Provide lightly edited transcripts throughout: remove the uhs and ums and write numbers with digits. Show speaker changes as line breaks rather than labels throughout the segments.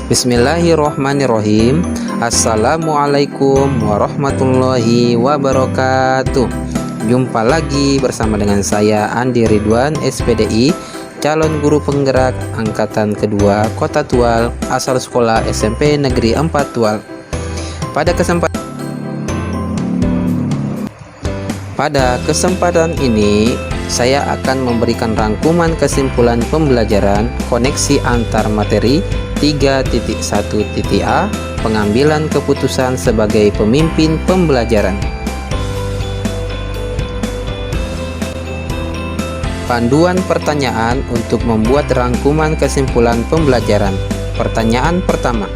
Bismillahirrohmanirrohim. Assalamualaikum warahmatullahi wabarakatuh. Jumpa lagi bersama dengan saya Andi Ridwan, SPDI, calon guru penggerak angkatan kedua Kota Tual, asal sekolah SMP Negeri 4 Tual. Pada kesempatan ini saya akan memberikan rangkuman kesimpulan pembelajaran koneksi antar materi 3.1.a, pengambilan keputusan sebagai pemimpin pembelajaran. Panduan pertanyaan untuk membuat rangkuman kesimpulan pembelajaran. Pertanyaan pertama,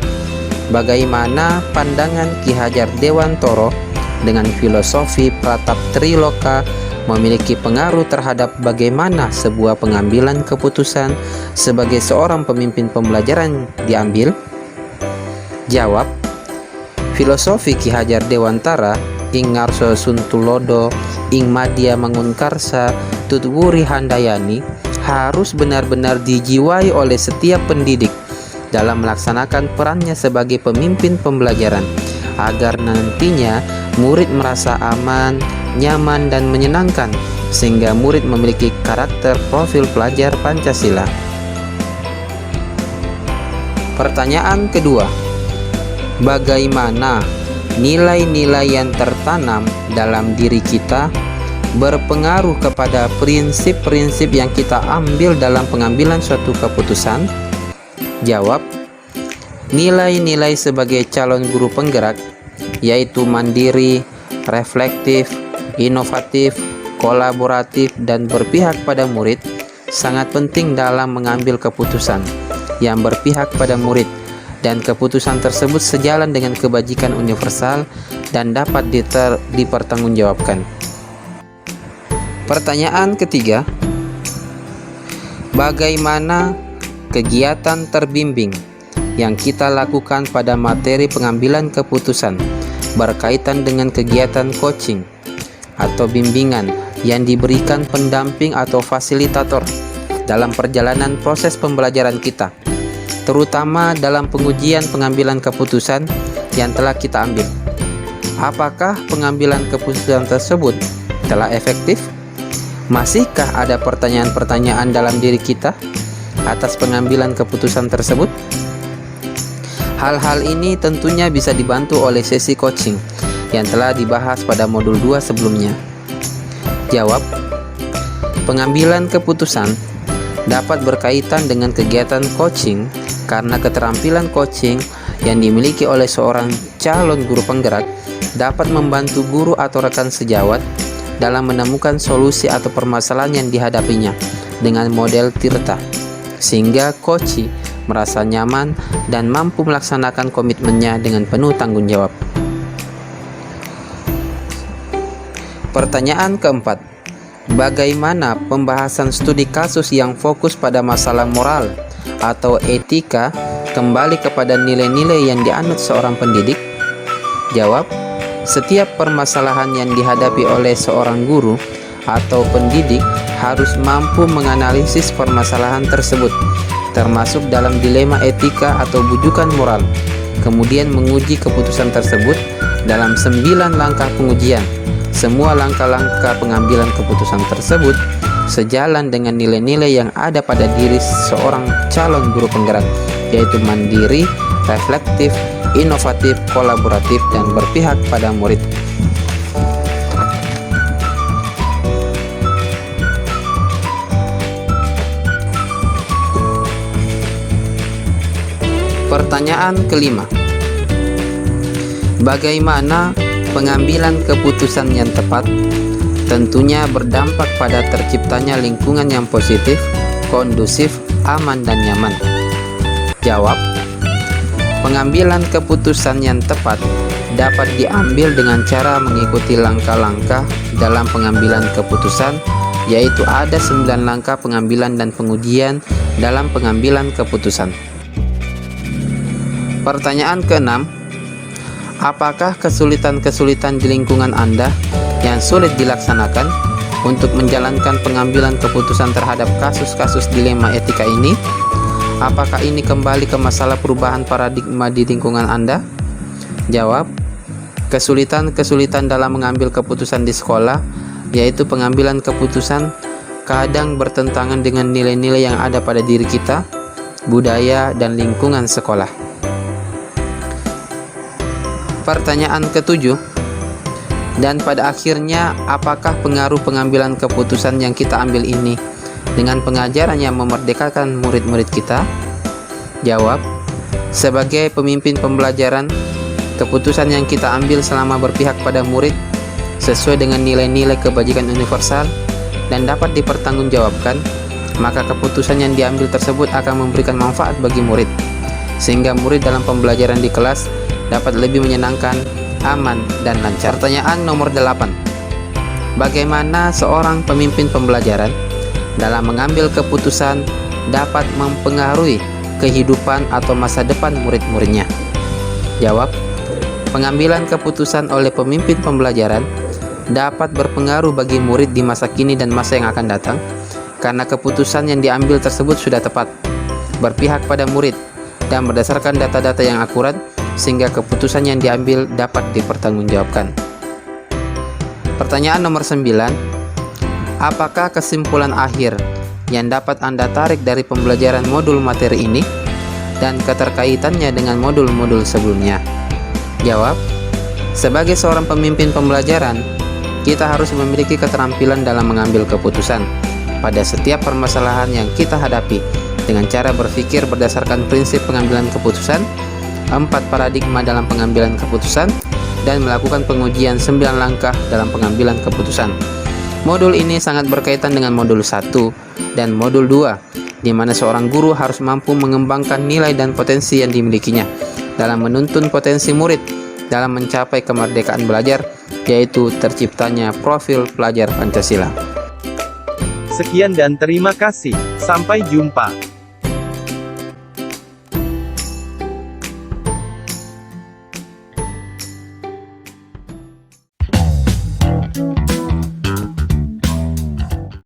bagaimana pandangan Ki Hajar Dewantoro dengan filosofi Pratap Triloka memiliki pengaruh terhadap bagaimana sebuah pengambilan keputusan sebagai seorang pemimpin pembelajaran diambil? Jawab, filosofi Ki Hajar Dewantara ing ngarso suntulodo ing madya mangunkarsa tutwuri handayani harus benar-benar dijiwai oleh setiap pendidik dalam melaksanakan perannya sebagai pemimpin pembelajaran, agar nantinya murid merasa aman, nyaman, dan menyenangkan, sehingga murid memiliki karakter profil pelajar Pancasila. Pertanyaan kedua, bagaimana nilai-nilai yang tertanam dalam diri kita berpengaruh kepada prinsip-prinsip yang kita ambil dalam pengambilan suatu keputusan? Jawab, nilai-nilai sebagai calon guru penggerak yaitu mandiri, reflektif, inovatif, kolaboratif, dan berpihak pada murid sangat penting dalam mengambil keputusan yang berpihak pada murid, dan keputusan tersebut sejalan dengan kebajikan universal dan dapat dipertanggungjawabkan. Pertanyaan ketiga, bagaimana kegiatan terbimbing yang kita lakukan pada materi pengambilan keputusan berkaitan dengan kegiatan coaching atau bimbingan yang diberikan pendamping atau fasilitator dalam perjalanan proses pembelajaran kita, terutama dalam pengujian pengambilan keputusan yang telah kita ambil? Apakah pengambilan keputusan tersebut telah efektif? Masihkah ada pertanyaan-pertanyaan dalam diri kita atas pengambilan keputusan tersebut? Hal-hal ini tentunya bisa dibantu oleh sesi coaching yang telah dibahas pada modul 2 sebelumnya. Jawab, pengambilan keputusan dapat berkaitan dengan kegiatan coaching karena keterampilan coaching yang dimiliki oleh seorang calon guru penggerak dapat membantu guru atau rekan sejawat dalam menemukan solusi atau permasalahan yang dihadapinya dengan model Tirta, sehingga coach merasa nyaman dan mampu melaksanakan komitmennya dengan penuh tanggung jawab. Pertanyaan keempat, bagaimana pembahasan studi kasus yang fokus pada masalah moral atau etika kembali kepada nilai-nilai yang dianut seorang pendidik? Jawab, setiap permasalahan yang dihadapi oleh seorang guru atau pendidik harus mampu menganalisis permasalahan tersebut, termasuk dalam dilema etika atau bujukan moral, kemudian menguji keputusan tersebut dalam 9 langkah pengujian. Semua langkah-langkah pengambilan keputusan tersebut sejalan dengan nilai-nilai yang ada pada diri seorang calon guru penggerak, yaitu mandiri, reflektif, inovatif, kolaboratif, dan berpihak pada murid. Pertanyaan kelima, bagaimana pengambilan keputusan yang tepat tentunya berdampak pada terciptanya lingkungan yang positif, kondusif, aman, dan nyaman? Jawab, pengambilan keputusan yang tepat dapat diambil dengan cara mengikuti langkah-langkah dalam pengambilan keputusan, yaitu ada 9 langkah pengambilan dan pengujian dalam pengambilan keputusan. Pertanyaan keenam, apakah kesulitan-kesulitan di lingkungan Anda yang sulit dilaksanakan untuk menjalankan pengambilan keputusan terhadap kasus-kasus dilema etika ini? Apakah ini kembali ke masalah perubahan paradigma di lingkungan Anda? Jawab, kesulitan-kesulitan dalam mengambil keputusan di sekolah, yaitu pengambilan keputusan kadang bertentangan dengan nilai-nilai yang ada pada diri kita, budaya, dan lingkungan sekolah. Pertanyaan ketujuh, dan pada akhirnya apakah pengaruh pengambilan keputusan yang kita ambil ini dengan pengajaran yang memerdekakan murid-murid kita? Jawab, sebagai pemimpin pembelajaran, keputusan yang kita ambil selama berpihak pada murid sesuai dengan nilai-nilai kebajikan universal dan dapat dipertanggungjawabkan, maka keputusan yang diambil tersebut akan memberikan manfaat bagi murid, sehingga murid dalam pembelajaran di kelas dapat lebih menyenangkan, aman, dan lancar. Pertanyaan nomor 8. Bagaimana seorang pemimpin pembelajaran dalam mengambil keputusan dapat mempengaruhi kehidupan atau masa depan murid-muridnya? Jawab, pengambilan keputusan oleh pemimpin pembelajaran dapat berpengaruh bagi murid di masa kini dan masa yang akan datang, karena keputusan yang diambil tersebut sudah tepat, berpihak pada murid, dan berdasarkan data-data yang akurat, sehingga keputusan yang diambil dapat dipertanggungjawabkan. Pertanyaan nomor 9. Apakah kesimpulan akhir yang dapat Anda tarik dari pembelajaran modul materi ini dan keterkaitannya dengan modul-modul sebelumnya? Jawab, sebagai seorang pemimpin pembelajaran, kita harus memiliki keterampilan dalam mengambil keputusan pada setiap permasalahan yang kita hadapi dengan cara berpikir berdasarkan prinsip pengambilan keputusan, 4 paradigma dalam pengambilan keputusan, dan melakukan pengujian 9 langkah dalam pengambilan keputusan. Modul ini sangat berkaitan dengan modul 1 dan modul 2, di mana seorang guru harus mampu mengembangkan nilai dan potensi yang dimilikinya dalam menuntun potensi murid dalam mencapai kemerdekaan belajar, yaitu terciptanya profil pelajar Pancasila.
Sekian dan terima kasih. Sampai jumpa.